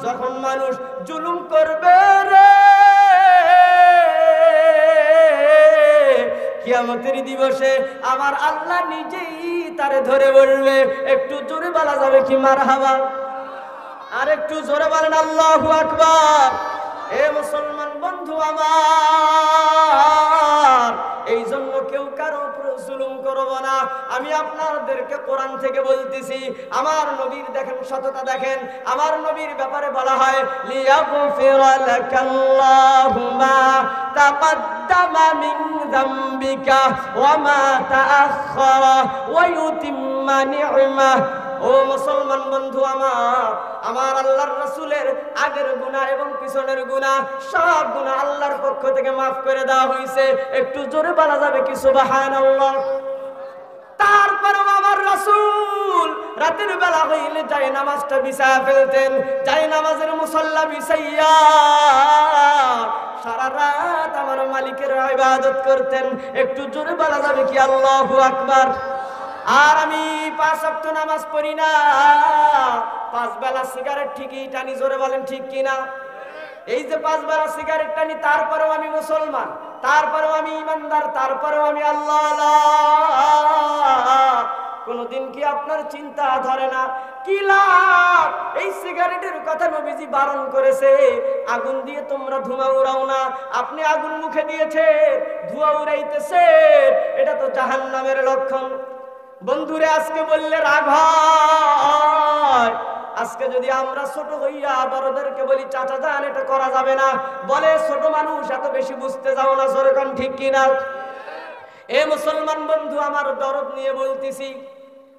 যখন মানুষ জুলুম করবে রে কিয়ামতের দিবসে আমার আল্লাহ নিজেই তারে ধরে বলবে। একটু জোরে বলা যাবে কি মারহাবা? আর একটু জোরে বলেন আল্লাহু আকবার। এ মুসলমান বন্ধু আমার, এই জন্য কেউ কারো উপর জুলুম করব না। আমি আপনাদেরকে কোরআন থেকে বলতেছি, আমার নবীর দেখেন সততা, দেখেন আমার নবীর ব্যাপারে বলা হয়, লিয়াগফিরা লাকাল্লাহু মা তাকদ্দামা মিন যামবিকা ওয়া মা তাআখারা ওয়া ইউতিম্মা নি'মাহ। ও মুসলমান বন্ধু আমার, আমার আল্লাহর রাসূলের আগের গুনাহ এবং পিছনের গুনাহ সব গুনাহ আল্লাহর পক্ষ থেকে maaf করে দেওয়া হয়েছে। একটু জোরে বলা যাবে কি সুবহানাল্লাহ? তারপরেও আমার রাসূল রাতের বেলা হইলে যায় নামাজটা বিছায়া ফেলতেন, যায় নামাজের মুসল্লা বিছাইয়া সারা রাত আমার মালিকের ইবাদত করতেন। একটু জোরে বলা যাবে কি আল্লাহু আকবার? আর আমি 5 ওয়াক্ত নামাজ পড়ি না, 5 বেলা সিগারেট ঠিকই টানি, জোরে বলেন ঠিক কিনা? এই যে 5 বেলা সিগারেট টানি, তারপরেও আমি মুসলমান, তারপরেও আমি ইমানদার, তারপরেও আমি আল্লাহ। কোনদিন কি আপনার চিন্তা ধরে না কি লাভ? এই সিগারেটের কথা নবীজি বারণ করেছে, আগুন দিয়ে তোমরা ধোঁয়া উড়াও না। আপনি আগুন মুখে দিয়েছে, ধোঁয়া উড়াইতেছে, এটা তো জাহান্নামের লক্ষণ। বন্ধুরে আজকে বললে রাগ হয়। আজকে যদি আমরা ছোট হইয়া বড়দেরকে বলি চাচা যান এটা করা যাবে না, বলে ছোট মানুষ এত বেশি বুঝতে যাও না, যেরকম ঠিক কিনা? এ মুসলমান বন্ধু, আমার দরদ নিয়ে বলতেছি,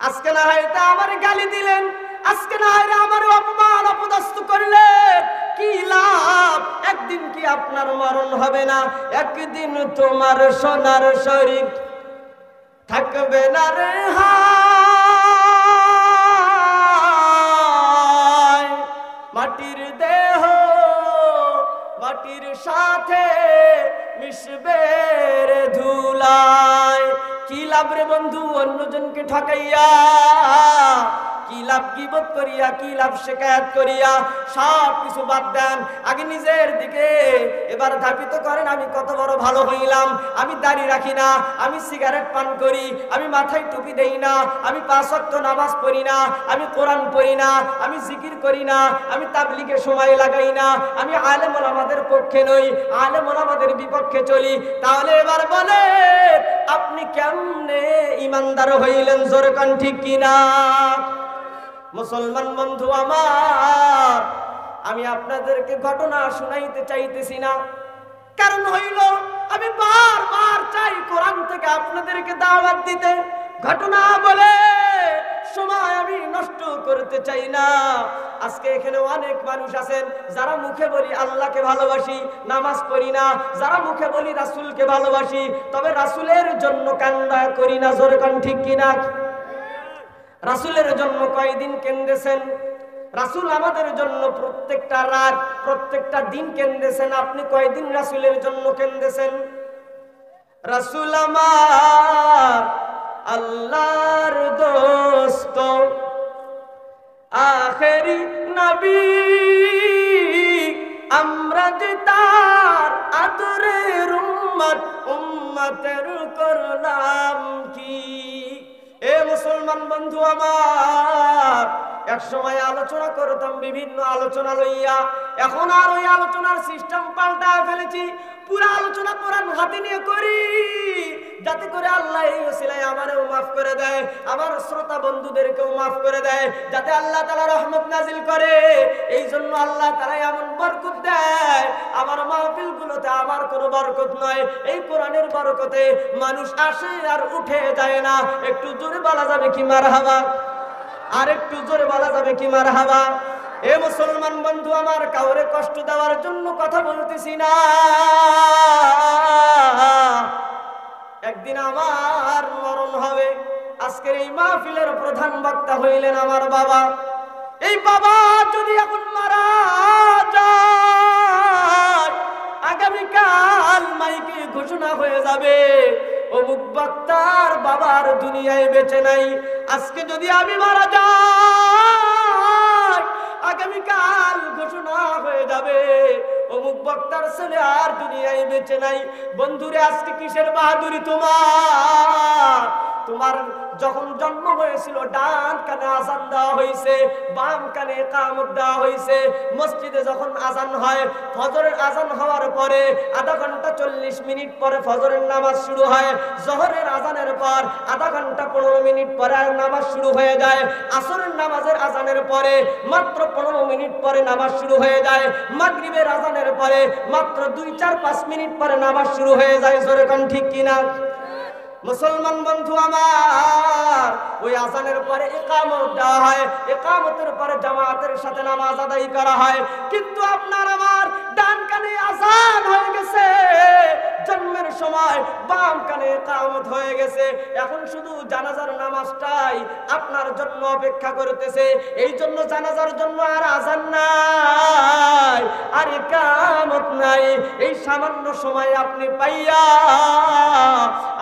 আজকে না হয় এটা আমার গালি দিলেন, আজকে না হয় আমার অপমান অপদস্থ করলেন, কি লাভ? একদিন কি আপনার মরণ হবে না? একদিন তোমার সোনার শরীর থাকবে না রে হায়, মাটির দেহ মাটির সাথে মিশবে রে ধুলায়। কি লাভ রে বন্ধু অন্যজনকে ঠকাইয়া? কি লাভ গীবত করিয়া? কি লাভ শিকায়াত করিয়া? সব কিছু বাদ দেন, আগে নিজের দিকে এবার ধাপিত করেন। আমি কত বড় ভালো হইলাম, আমি দাড়ি রাখি না, আমি সিগারেট পান করি, আমি মাথায় টুপি দেই না, আমি 5 ওয়াক্ত নামাজ পড়ি না, আমি কোরআন পড়ি না, আমি জিকির করি না, আমি তাবলীগে সময় লাগাই না, আমি আলেম ওলামাদের পক্ষে নই, আলেম ওলামাদের বিপক্ষে চলি। তাহলে এবার বলে আপনি কেমনে ইমানদার হইলেন? জোরে কান ঠিক কিনা? মুসলমান বন্ধু আমার, আমি আপনাদেরকে ঘটনা শুনাইতে চাইতেছি না, কারণ হইল আমি বারবার চাই কোরআন থেকে আপনাদেরকে দাওয়াত দিতে। ঘটনা বলে সময় আমি নষ্ট করতে চাই না। আজকে এখানে অনেক মানুষ আছেন যারা মুখে বলি আল্লাহকে ভালোবাসি, নামাজ পড়ি না, যারা মুখে বলি রাসূলকে ভালোবাসি, তবে রাসূলের জন্য কান্না করি না। জোরে কান ঠিক কিনা? রাসূলের জন্য কয়দিন কেঁদেছেন? রাসূল আমাদের জন্য প্রত্যেকটা রাত প্রত্যেকটা দিন কেঁদেছেন। আপনি কয়দিন রাসূলের জন্য কেঁদেছেন? রাসূল আমার আল্লাহর দোস্ত, আখেরি নবী, আমরা যে তার আদরের উম্মত, উম্মতের করলাম কি? এ মুসলমান বন্ধু আমার, এক সময় আলোচনা করতাম বিভিন্ন আলোচনা লইয়া, এখন আর ওই আলোচনার সিস্টেম পাল্টা ফেলেছি। পুরো আলোচনা কোরআন হাতে নিয়ে করি, যাতে করে আল্লাহ এই ওসিলায় আমারও মাফ করে দেয়, আমার শ্রোতা বন্ধুদেরকেও মাফ করে দেয়, যাতে আল্লাহ তাআলা রহমত নাজিল করে। এই জন্য আল্লাহ তাআলা এমন বরকত দেয়, আমার মাহফিলগুলোতে আমার কোনো বরকত নয়, এই কোরআনের বরকতে মানুষ আসে আর উঠে যায় না। একটু জোরে বলা যাবে কি মারহাবা? আর একটু জোরে বলা যাবে কি মারহাবা? এ মুসলমান বন্ধু আমার, কাউরে কষ্ট দেওয়ার জন্য কথা বলতেছি না। একদিন আমার মরণ হবে। আজকের এই মাহফিলের প্রধান বক্তা হইলেন আমার বাবা। এই বাবা যদি এখন মারা যায়, আগামীকাল মাইকে ঘোষণা হয়ে যাবে অমুক বক্তার বাবার দুনিয়ায় বেঁচে নাই। আজকে যদি আমি মারা যাই, আগামীকাল ঘোষণা হয়ে যাবে অমুক বক্তার ছেলে আর দুনিয়ায় বেঁচে নাই। বন্ধুরে আজকে কিসের বাহাদুরি তোমার? তোমার যখন জন্ম হয়েছিল ডান কানে আজান দেওয়া হয়েছে, বাম কানে ইকামত দেওয়া হয়েছে। মসজিদে যখন আজান হয়, ফজরের আজান হওয়ার পরে আধা ঘন্টা 40 মিনিট পরে ফজরের নামাজ শুরু হয়। জোহরের আজানের পর আধা ঘন্টা 15 মিনিট পরে নামাজ শুরু হয়ে যায়। আসরের নামাজের আজানের পরে মাত্র 15 মিনিট পরে নামাজ শুরু হয়ে যায়। মাগরিবের আজানের পরে মাত্র 2-4-5 মিনিট পরে নামাজ শুরু হয়ে যায়। জোরে কোন ঠিক কিনা? মুসলমান বন্ধু আমার, ওই আজানের পরে ইকামত দেওয়া হয়, ইকামতের পরে জামাতের সাথে নামাজ আদায় করা হয়। কিন্তু আপনার আমার ডান কানে আজান হয়ে গেছে, জন্মের সময় বাম কানে ইকামত হয়ে গেছে, এখন শুধু জানাজার নামাজটাই আপনার জন্য অপেক্ষা করতেছে। এই জন্য জানাজার জন্য আর আযান নাই, আর ইকামত নাই। এই সামান্য সময় আপনি পাইয়া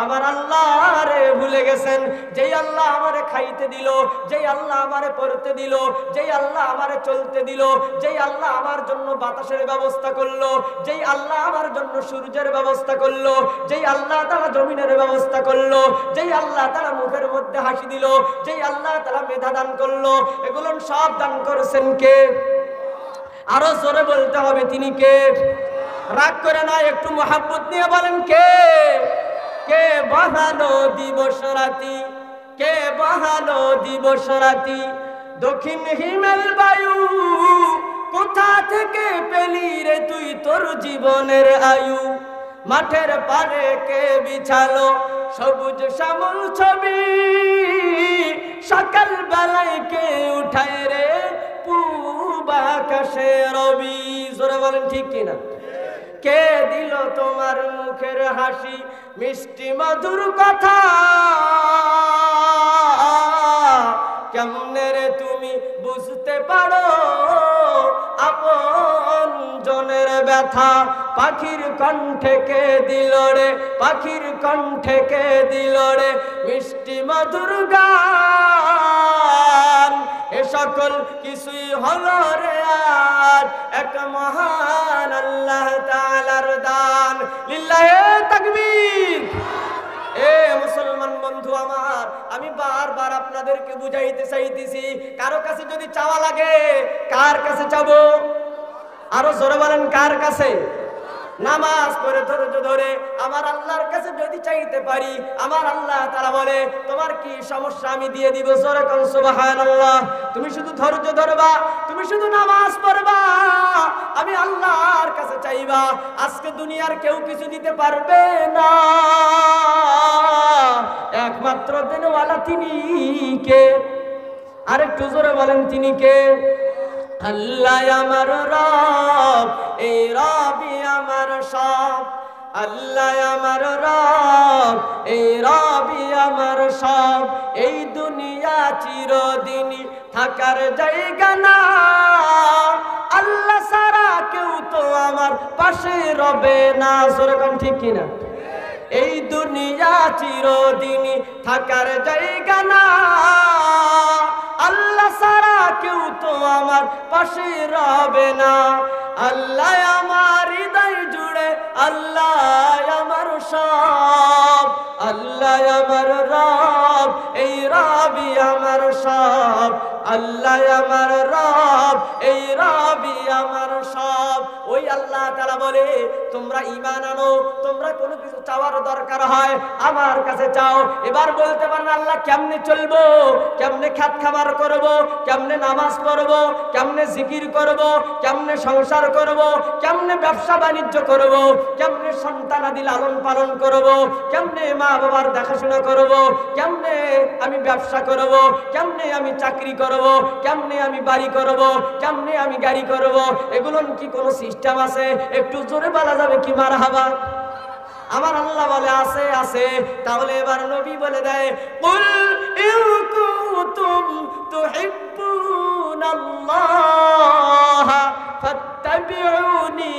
আমার আল্লাহরে ভুলে গেছেন। যেই আল্লাহ আমারে খাইতে দিল, যেই আল্লাহ আমারে পড়তে দিল, যেই আল্লাহ আমারে চলতে দিল, যেই আল্লাহ আমার জন্য বাতাসের ব্যবস্থা করলো, যেই আল্লাহ আমার জন্য সূর্যের ব্যবস্থা করলো, যেই আল্লাহ তাআলা জমিনের ব্যবস্থা করলো, যেই আল্লাহ তাআলা মুখের মধ্যে হাসি দিল, যেই আল্লাহ তাআলা মেধা দান করলো, এগুলো সব দান করেছেন কে? আরো জোরে বলতে হবে তিনি কে? রাগ করে না, একটু মহব্বত নিয়ে বলেন কে? কে বাহানো দিবস রাতি, কে বাহানো দিবস রাতি, দক্ষিণ হিমেল বায়ু কোথা থেকে পেলি রে তুই তোর জীবনের আয়ু, মাঠের পারে কে বিছালো সবুজ শ্যামল ছবি, সকাল বেলায় কে উঠায় রে পূব আকাশে রবি। জোরে বলেন ঠিক কিনা? কে দিল তোমার মুখের হাসি, মিষ্টি মধুর কথা, কেমনে রে তুমি বুঝতে পারো আপন জনের ব্যথা, পাখির কণ্ঠে কে দিল রে, পাখির কণ্ঠে কে দিল রে মিষ্টি মধুর গান, এ সকল কিছুই হলো রে আজ এক মহান আল্লাহ তাআলার দান। লিল্লাহে তাকবীর। এ মুসলমান বন্ধু আমার, আমি বারবার আপনাদেরকে বুঝাইতে চাইতেছি, কারো কাছে যদি চাওয়া লাগে, কার কাছে চাবো? আরো জোরে বলেন, কার কাছে? নামাজ পড়ে ধৈর্য ধরে আমার আল্লাহর কাছে যদি চাইতে পারি, আমার আল্লাহ তাআলা বলে তোমার কি সমস্যা আমি দিয়ে দিব। জোরে কোন সুবহানাল্লাহ। তুমি শুধু ধৈর্য ধরবা, তুমি শুধু নামাজ পড়বা, আমি আল্লাহর কাছে চাইবা, আজকে দুনিয়ার কেউ কিছু দিতে পারবে না, একমাত্র দেনওয়ালা তিনি কে? আরেকটু জোরে বলেন তিনি কে? আল্লাহ আমার রব, এই রবই আমার সব, আল্লাহ আমার রব, এই রবই আমার সব, এই দুনিয়া চিরদিনই থাকার জায়গা না, আল্লাহ ছাড়া কেউ তো আমার পাশে রবে না। জোরে কোন ঠিক কিনা? এই দুনিয়া চিরদিনই থাকার জায়গা না, আল্লাহ ছাড়া কেউ তো আমার পাশে রবে না, আল্লাহ আমার হৃদয় জুড়ে, আল্লাহ আমার সব, আল্লাহ আমার রব, এই রবই আমার সব, আল্লাহ আমার রব, এই রবই আমার সব। ওই আল্লাহ তাআলা বলে তোমরা ঈমান আনো, তোমরা কোনো কিছু চাওয়ার দরকার হয় আমার কাছে চাও। এবার বলতে পারেন আল্লাহ কেমনে চলবো, কেমনে খাত খামার করব, কেমনে নামাজ পড়ব, কেমনে জিকির করব, কেমনে সংসার করব, কেমনে ব্যবসা বাণিজ্য করব, কেমনে সন্তানাদি লালন পালন করব, কেমনে মা বাবার দেখাশোনা করব, কেমনে আমি ব্যবসা করব, কেমনে আমি চাকরি করব, কেমনে আমি বাড়ি করব, কেমনে আমি গাড়ি করব, এগুলো কি কোনো সিস্টেম আছে? একটু জোরে বলা যাবে কি মারহাবা? আমার আল্লাহ বলে আছে, আছে। তাহলে এবার নবী বলে দেয় কুল ইন কুনতুম তুহিব্বুনাল্লাহ ফাত্তাবিউনি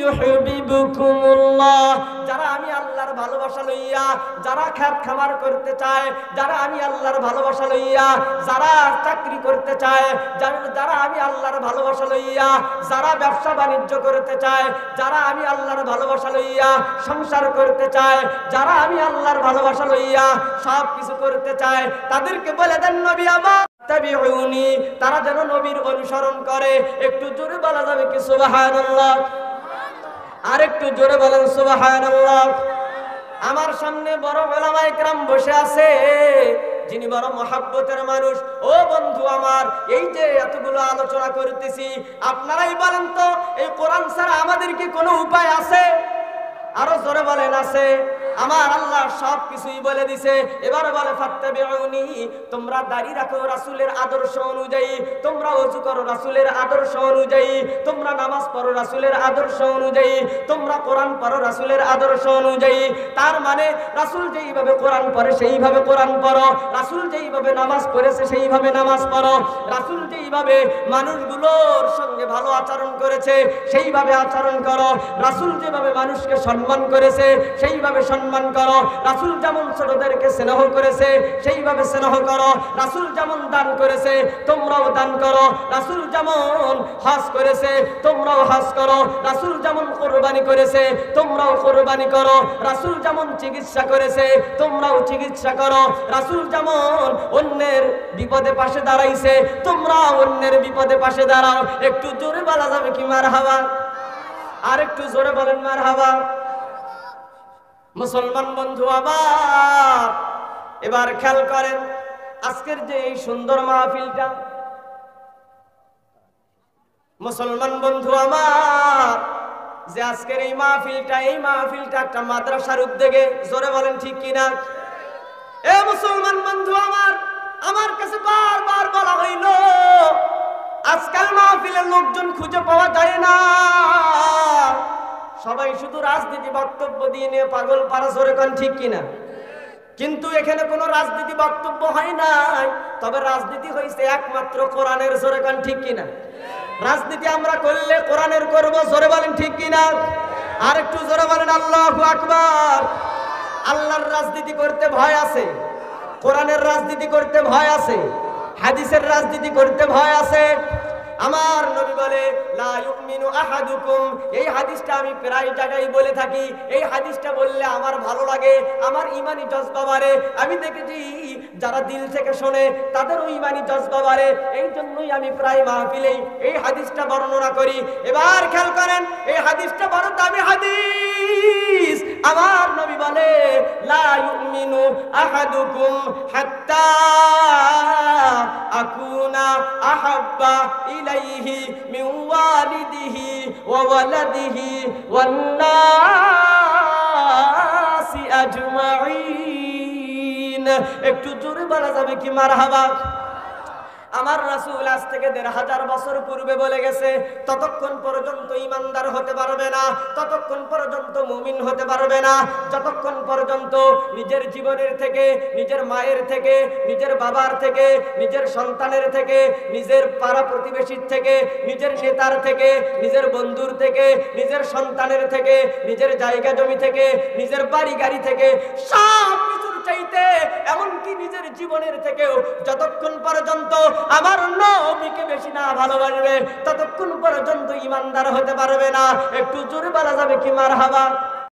ইউহিব্বুকুমুল্লাহ। যারা আমি আল্লাহর ভালোবাসা লইয়া, যারা খাত খামার করতে চায়, যারা আমি আল্লাহর ভালোবাসা লইয়া, যারা চাকরি করতে চায়, যারা আমি আল্লাহর ভালোবাসা লইয়া, যারা ব্যবসা বাণিজ্য করতে চায়, যারা আমি আল্লাহর ভালোবাসা লইয়া সংসার করতে চায়, যারা আমি আল্লাহর ভালোবাসা লইয়া সব কিছু করতে চায়, তাদেরকে বলে দেন নবী আমার তাবিউনি, তারা যেন নবীর অনুসরণ করে। একটু জোরে বলা যাবে কি সুবহানাল্লাহ? আর একটু জোরে বলেন সুবহানাল্লাহ। আমার সামনে বড় উলামায়ে কেরাম বসে আছে, যিনি বড় মহব্বতের মানুষ। ও বন্ধু আমার, এই যে এতগুলো আলোচনা করতেছি, আপনারাই বলেন তো এই কোরআন ছাড়া আমাদের কি কোনো উপায় আছে? আরো জোরে বলেন আছে? আমার আল্লাহ সব কিছুই বলে দিছে। এবার বলে ফাত্তাবিউনি, তোমরা দাঁড়িয়ে রাখো রাসূলের আদর্শ অনুযায়ী, তোমরা ওযু করো রাসূলের আদর্শ অনুযায়ী, তোমরা নামাজ পড়ো রাসূলের আদর্শ অনুযায়ী, তোমরা কোরআন পড়ো রাসূলের আদর্শ অনুযায়ী। তার মানে রাসূল যেইভাবে কোরআন পড়ে সেইভাবে কোরআন পড়ো, রাসূল যেইভাবে নামাজ পড়েছে সেইভাবে নামাজ পড়ো, রাসূল যেইভাবে মানুষগুলোর সঙ্গে ভালো আচরণ করেছে সেইভাবে আচরণ করো, রাসূল যেভাবে মানুষকে সম্মান করেছে সেইভাবে সম্মান করো, রাসূল যেমন ছোটদেরকে স্নেহ করেছে সেইভাবে স্নেহ করো, রাসূল যেমন দান করেছে তোমরাও দান করো, রাসূল যেমন হজ করেছে তোমরাও হজ করো, রাসূল যেমন কুরবানি করেছে তোমরাও কুরবানি করো, রাসূল যেমন চিকিৎসা করেছে তোমরাও চিকিৎসা করো, রাসূল যেমন অন্যের বিপদে পাশে দাঁড়াইছে তোমরা অন্যের বিপদে পাশে দাঁড়াও। একটু জোরে বলা যাবে কি মারহাবা? আর একটু জোরে বলেন মারহাবা। মুসলমান বন্ধু আমার, এবার খেয়াল করেন আজকের যে এই সুন্দর মাহফিলটা, মুসলমান বন্ধু আমার, যে আজকের এই মাহফিলটা একটা মাদ্রাসার উদ্যোগে, জোরে বলেন ঠিক কিনা? এ মুসলমান বন্ধু আমার কাছে বারবার বলা হইল আজকাল মাহফিলের লোকজন খুঁজে পাওয়া যায় না, সবাই শুধু রাজনীতি বক্তব্য দিয়ে নিয়ে পাগল পারা, জোরে কোন ঠিক কিনা? কিন্তু এখানে কোনো রাজনীতি বক্তব্য হয় নাই, তবে রাজনীতি হয়েছে একমাত্র কোরআনের, জোরে কোন ঠিক কিনা? রাজনীতি আমরা করলে কোরআনের করব, জোরে বলেন ঠিক কিনা? আর একটু জোরে বলেন আল্লাহু আকবার। আল্লাহর রাজনীতি করতে ভয় আছে, কোরআনের রাজনীতি করতে ভয় আছে, হাদিসের রাজনীতি করতে ভয় আছে। আমার নবী বলে লা ইউমিনু আহাদুকুম, এই হাদিসটা আমি প্রায় জায়গায় বলে থাকি, এই হাদিসটা বললে আমার ভালো লাগে, আমার ঈমানি জজবা বাড়ে। আমি দেখেছি যারা দিল থেকে শোনে তাদেরও ঈমানি জজবা বাড়ে, এই জন্যই আমি প্রায় মাহফিলেই এই হাদিসটা বর্ণনা করি। এবার খেয়াল করেন, এই হাদিসটা বড় দামি হাদিস। আমার নবী বলে লা ইউমিনু আহাদুকুম হাত্তা আকুনা আহাব্বা ইলাইহি মিন ওয়ালিদিহি ওয়া ওয়ালাদিহি ওয়ান নাসি আজমাইন। একটু জোরে বলা যাবে কি মারহাবা? আমার রাসূল আজ থেকে ১৫০০ বছর পূর্বে বলে গেছে, ততক্ষণ পর্যন্ত ঈমানদার হতে পারবে না, ততক্ষণ পর্যন্ত মুমিন হতে পারবে না, যতক্ষণ পর্যন্ত নিজের জীবনের থেকে, নিজের মায়ের থেকে, নিজের বাবার থেকে, নিজের সন্তানের থেকে, নিজের পাড়া প্রতিবেশীর থেকে, নিজের নেতার থেকে, নিজের বন্ধুর থেকে, নিজের সন্তানের থেকে, নিজের জায়গা জমি থেকে, নিজের বাড়ি গাড়ি থেকে, সব কিছুর চাইতে এমনকি নিজের জীবনের থেকেও যতক্ষণ পর্যন্ত আমার নবীকে বেশি না ভালোবাসবে ততক্ষণ পর্যন্ত ঈমানদার হতে পারবে না। একটু জোরে বলা যাবে কি মারহাবা?